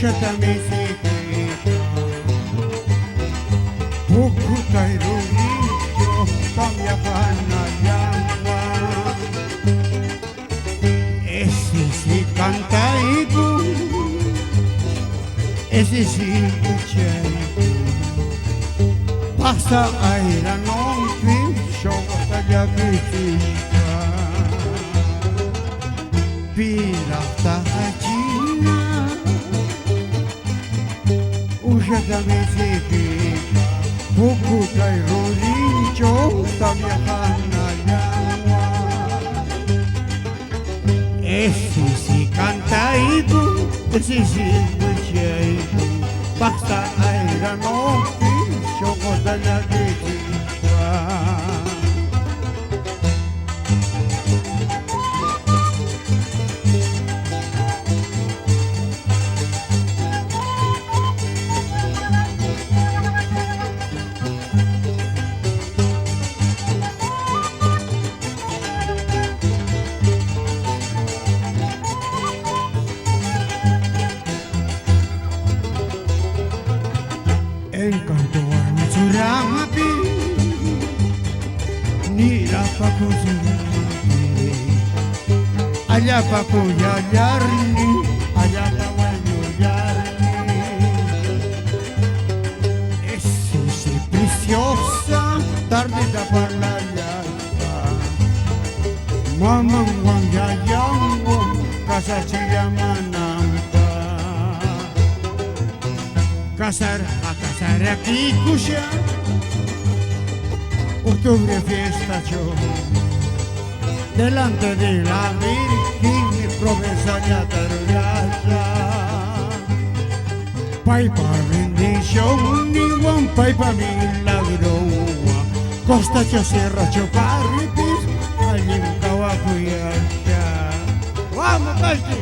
ushata misikita Pukuta irudicho Tamya panayama Ese si canta y tú Ese si kuchaiku Pasa aira non pisho Taya kitishka Pirata hachina Ushata misikita Pukuta irudicho Tamya panayama Ese si canta y tú Ese si kuchaiku Pasa aira non pisho Taya kitishka Encanto Ansuramapi Nira Paco Suramapi Allá Paco Yayarni Allá Paco Yayarni Es preciosa Tarde da parlare Mamma Wang Yayango Casa Chiyamanampa Casar aquí, Kusha, octubre fiesta yo, delante de la Virgen mi promesa ya terminada. Paipa bendición, ni guan paipa milagro, costa yo sierra chocarritis, allí un cabajo y allá. Vamos, Casti.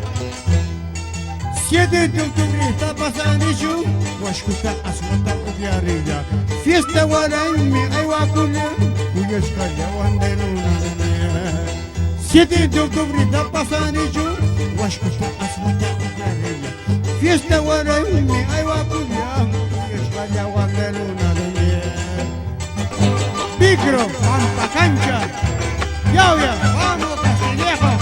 7 de octubre está pasando yo, Huascuta asmata ubiarilla, fiesta guaraimi ayuacule, Uyashkaya wandeluna. 7 de octubre está pasando yo, Huascuta asmata ubiarilla, fiesta guaraimi ayuacule, Uyashkaya wandeluna. Micro, pampa cancha, ya, vamos, Castillejo.